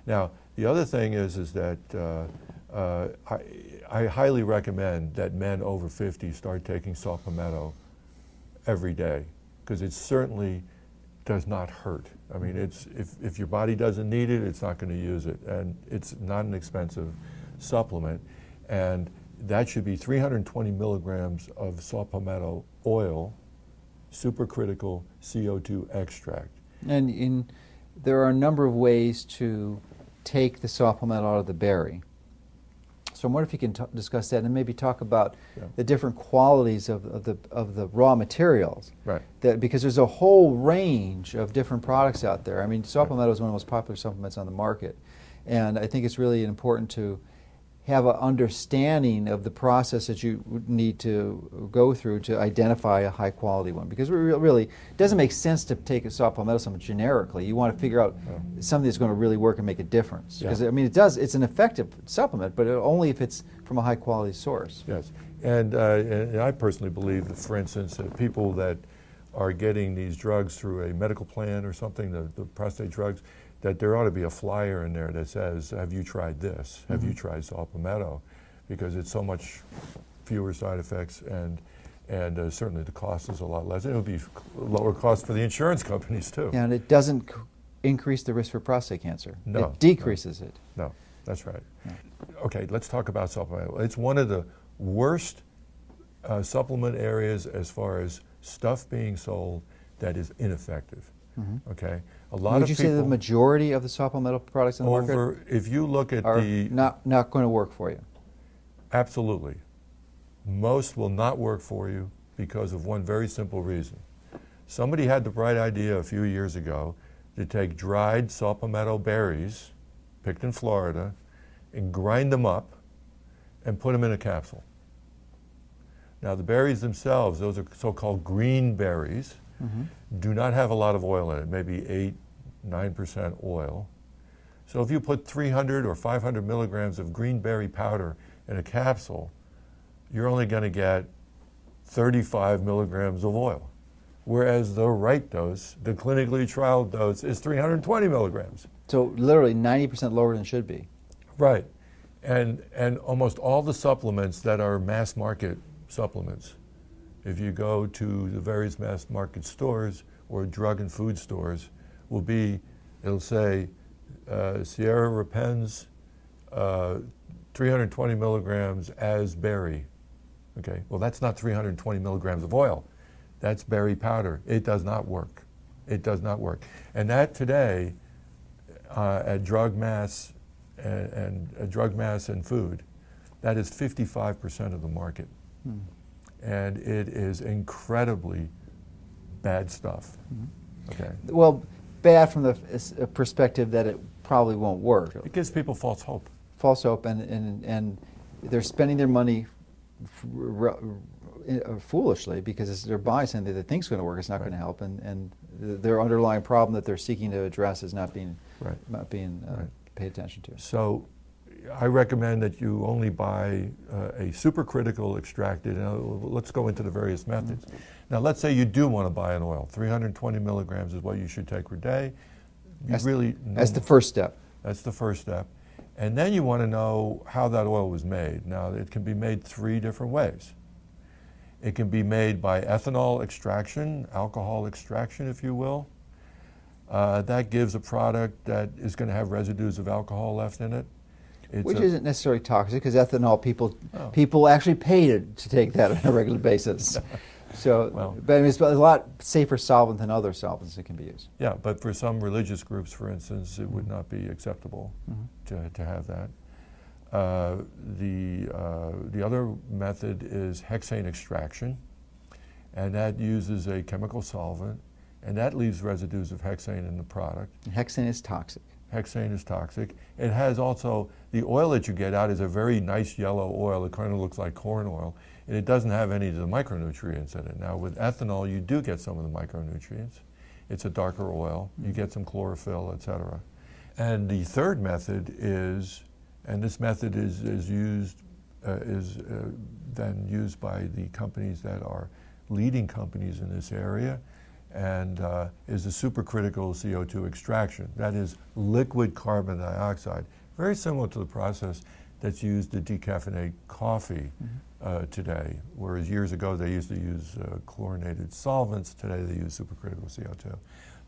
Now, the other thing is that I highly recommend that men over 50 start taking saw palmetto every day, because it certainly does not hurt. I mean, if your body doesn't need it, it's not going to use it, and it's not an expensive supplement, and that should be 320 milligrams of saw palmetto oil, supercritical CO2 extract. And there are a number of ways to take the saw palmetto out of the berry. So I wonder if you can discuss that and maybe talk about the different qualities of the raw materials. Right. Because there's a whole range of different products out there. I mean, saw palmetto is one of the most popular supplements on the market, and I think it's really important to have an understanding of the process that you need to go through to identify a high quality one. Because really, it doesn't make sense to take a saw palmetto supplement generically. You want to figure out something that's going to really work and make a difference. Because I mean, it's an effective supplement, but only if it's from a high quality source. Yes, and I personally believe that, for instance, that people that are getting these drugs through a medical plan or something, the prostate drugs, that there ought to be a flyer in there that says, have you tried this? Have you tried saw palmetto? Because it's so much fewer side effects, and certainly the cost is a lot less. It would be lower cost for the insurance companies too. Yeah, and it doesn't increase the risk for prostate cancer. No. It decreases it. No, that's right. No. Okay, let's talk about saw palmetto. It's one of the worst supplement areas as far as stuff being sold that is ineffective. Okay, a lot Would of you people say the majority of the saw palmetto products in the market if you look at are the not going to work for you? Absolutely, most will not work for you because of one very simple reason. Somebody had the bright idea a few years ago to take dried saw palmetto berries, picked in Florida, and grind them up and put them in a capsule. Now the berries themselves, those are so-called green berries, do not have a lot of oil in it, maybe 8–9% oil. So if you put 300 or 500 milligrams of green berry powder in a capsule, you're only going to get 35 milligrams of oil. Whereas the right dose, the clinically trialed dose, is 320 milligrams. So literally 90% lower than it should be. Right. And almost all the supplements that are mass market supplements, if you go to the various mass market stores or drug and food stores, it'll say Sierra Repens 320 milligrams as berry. Okay, well that's not 320 milligrams of oil. That's berry powder. It does not work. It does not work. And that today at drug mass and drug mass and food, that is 55% of the market. And it is incredibly bad stuff. Okay. Well, bad from the perspective that it probably won't work. It gives people false hope. False hope, and they're spending their money foolishly because they're buying something that they think is going to work. It's not going to help, and their underlying problem that they're seeking to address is not being paid attention to. So I recommend that you only buy a supercritical extracted. Now, let's go into the various methods. Now, let's say you do want to buy an oil. 320 milligrams is what you should take per day. That's the first step. That's the first step. And then you want to know how that oil was made. Now, it can be made 3 different ways. It can be made by ethanol extraction, alcohol extraction, if you will. That gives a product that is going to have residues of alcohol left in it. Which isn't necessarily toxic, because ethanol, people actually pay to take that on a regular basis. So, but I mean, it's a lot safer solvent than other solvents that can be used. Yeah, but for some religious groups, for instance, it would not be acceptable to have that. The other method is hexane extraction, and that uses a chemical solvent, and that leaves residues of hexane in the product. And hexane is toxic. Hexane is toxic. It has also, the oil that you get out is a very nice yellow oil. It kind of looks like corn oil, and it doesn't have any of the micronutrients in it. Now with ethanol, you do get some of the mmacronutrients. It's a darker oil. You get some chlorophyll, etc. And the third method is, and this method is then used by the companies that are leading companies in this area, and is the supercritical CO2 extraction. That is liquid carbon dioxide, very similar to the process that's used to decaffeinate coffee today, whereas years ago they used to use chlorinated solvents. Today they use supercritical CO2.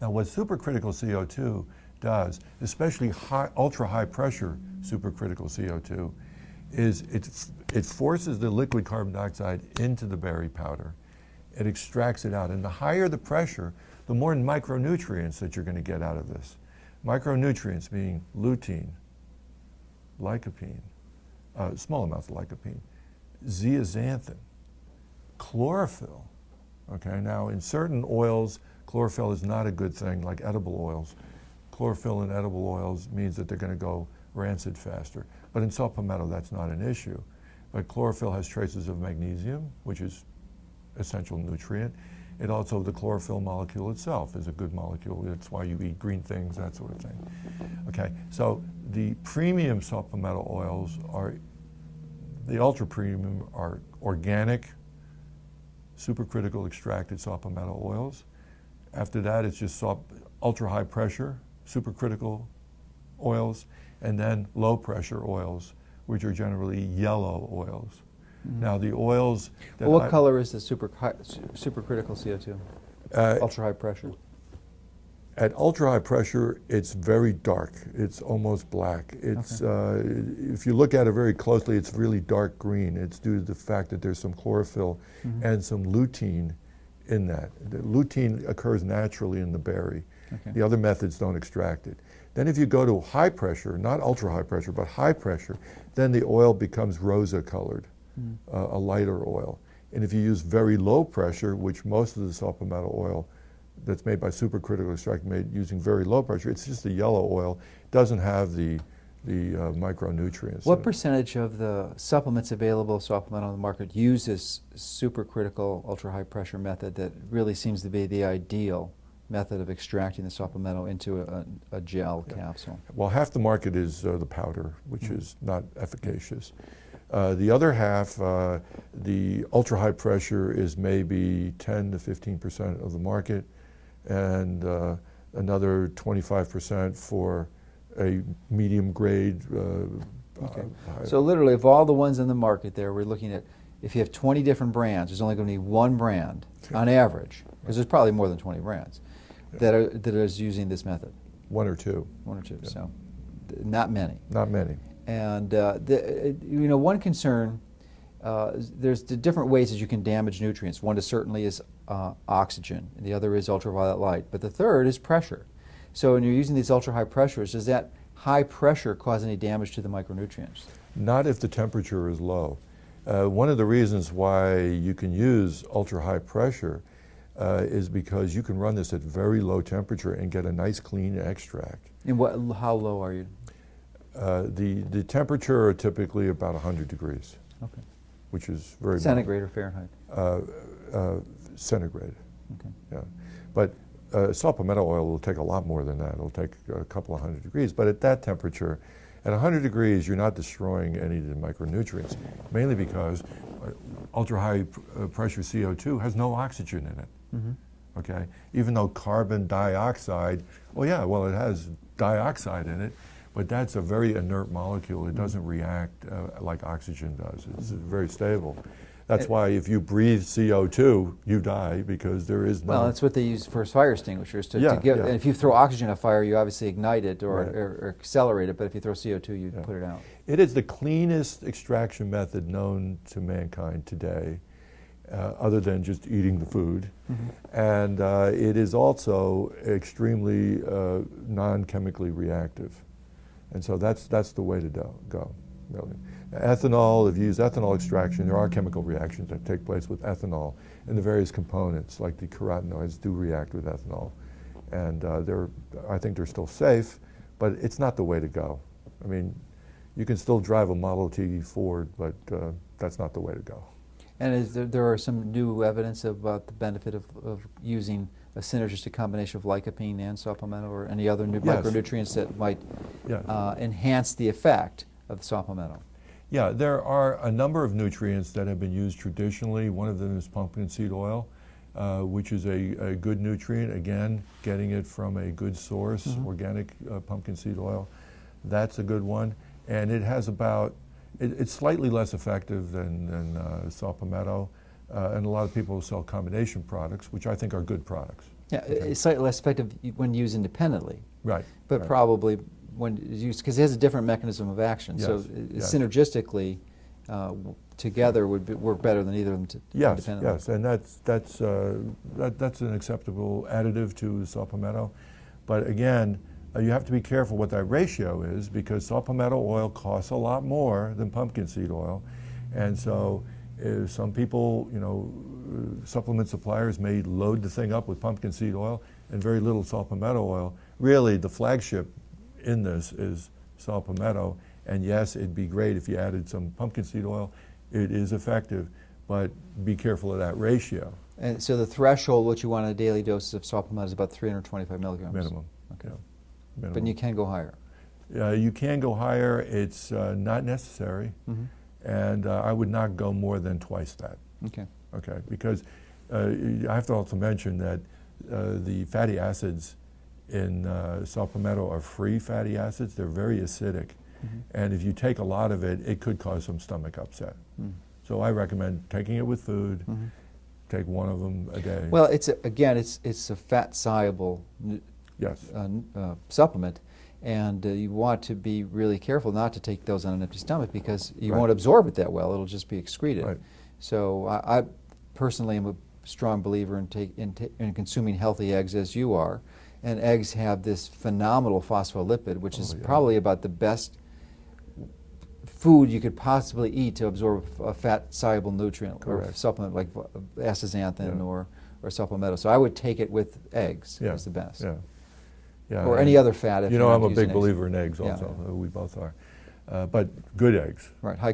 Now what supercritical CO2 does, especially ultra high pressure supercritical CO2, is it forces the liquid carbon dioxide into the berry powder. It extracts it out, and the higher the pressure, the more micronutrients that you're going to get out of this. Micronutrients being lutein, lycopene, small amounts of lycopene, zeaxanthin, chlorophyll. Okay, now in certain oils, chlorophyll is not a good thing, like edible oils. Chlorophyll in edible oils means that they're going to go rancid faster. But in saw palmetto, that's not an issue. But chlorophyll has traces of magnesium, which is essential nutrient. It also, the chlorophyll molecule itself is a good molecule. That's why you eat green things, that sort of thing. Okay, so the premium saw palmetto oils are, the ultra premium are organic, supercritical extracted saw palmetto oils. After that, it's just ultra high pressure, supercritical oils, and then low pressure oils, which are generally yellow oils. Now the oils that what color is the supercritical CO2? Ultra high pressure. At ultra high pressure, it's very dark. It's almost black. It's if you look at it very closely, it's really dark green. It's due to the fact that there's some chlorophyll and some lutein in that. The lutein occurs naturally in the berry. The other methods don't extract it. Then if you go to high pressure, not ultra high pressure, but high pressure, then the oil becomes rosa colored, a lighter oil. And if you use very low pressure, which most of the saw palmetto oil that's made by supercritical extraction made using very low pressure, it's just a yellow oil, doesn't have the micronutrients. What percentage of the supplements available, saw palmetto on the market, use this supercritical ultra high pressure method that really seems to be the ideal method of extracting the saw palmetto into a gel capsule? Well, half the market is the powder, which is not efficacious. The other half, the ultra high pressure, is maybe 10 to 15% of the market, and another 25% for a medium grade. So literally, of all the ones in the market there, we're looking at, if you have 20 different brands, there's only going to be one brand on average, because there's probably more than 20 brands that is using this method. One or two. One or two. So not many. Not many. And you know, one concern, there's the different ways that you can damage nutrients. One is certainly is oxygen, and the other is ultraviolet light, but the third is pressure. So when you're using these ultra high pressures, does that high pressure cause any damage to the micronutrients? Not if the temperature is low. One of the reasons why you can use ultra high pressure is because you can run this at very low temperature and get a nice clean extract. And how low are you? The temperature are typically about 100 degrees, which is very centigrade or Fahrenheit? Centigrade. Okay. Yeah, but saw palmetto oil will take a lot more than that. It'll take a couple of 100 degrees, but at that temperature, at 100 degrees, you're not destroying any of the micronutrients, mainly because ultra high pressure CO2 has no oxygen in it. Okay, even though carbon dioxide, well, it has dioxide in it, but that's a very inert molecule. It doesn't react like oxygen does. It's very stable. That's why if you breathe CO2, you die, because there is no... Well, that's what they use for fire extinguishers. To give, and if you throw oxygen on a fire, you obviously ignite it or accelerate it, but if you throw CO2, you put it out. It is the cleanest extraction method known to mankind today, other than just eating the food. And it is also extremely non-chemically reactive. And so that's the way to go, really. Ethanol, if you use ethanol extraction, there are chemical reactions that take place with ethanol, and the various components, like the carotenoids, do react with ethanol. And I think they're still safe, but it's not the way to go. I mean, you can still drive a Model T Ford, but that's not the way to go. And there are some new evidence about the benefit of using a synergistic combination of lycopene and saw palmetto, or any other new micronutrients that might enhance the effect of the saw palmetto? Yeah, there are a number of nutrients that have been used traditionally. One of them is pumpkin seed oil. which is a good nutrient. Again, getting it from a good source, organic pumpkin seed oil. That's a good one. And it has about, it's slightly less effective than saw palmetto. And a lot of people sell combination products, which I think are good products. Yeah, it's slightly less effective when used independently. Right. But right. probably when used, because it has a different mechanism of action. Yes, So yes. synergistically, together would work better than either of them independently. Yes, and that's an acceptable additive to saw palmetto. But again, you have to be careful what that ratio is, because saw palmetto oil costs a lot more than pumpkin seed oil. And so some people, supplement suppliers may load the thing up with pumpkin seed oil and very little saw palmetto oil. Really, the flagship in this is saw palmetto. And yes, it'd be great if you added some pumpkin seed oil. It is effective, but be careful of that ratio. And so the threshold, what you want in a daily dose of saw palmetto is about 325 milligrams. Minimum. Okay. Yeah, minimum. But you can go higher. You can go higher. It's not necessary. And I would not go more than twice that. Okay. Okay, because I have to also mention that the fatty acids in saw palmetto are free fatty acids. They're very acidic. And if you take a lot of it, it could cause some stomach upset. So I recommend taking it with food. Take one of them a day. Well, it's a fat-soluble yes. Supplement, and you want to be really careful not to take those on an empty stomach, because you Right. won't absorb it that well. It'll just be excreted. Right. So I personally am a strong believer in consuming healthy eggs, as you are. And eggs have this phenomenal phospholipid, which is probably about the best food you could possibly eat to absorb a fat-soluble nutrient. Correct. Or supplement like astaxanthin or supplemental. So I would take it with eggs as the best. Yeah. Yeah. Or any other fat. If I'm you're a not big using eggs. believer in eggs also. Yeah. We both are. But good eggs. Right. High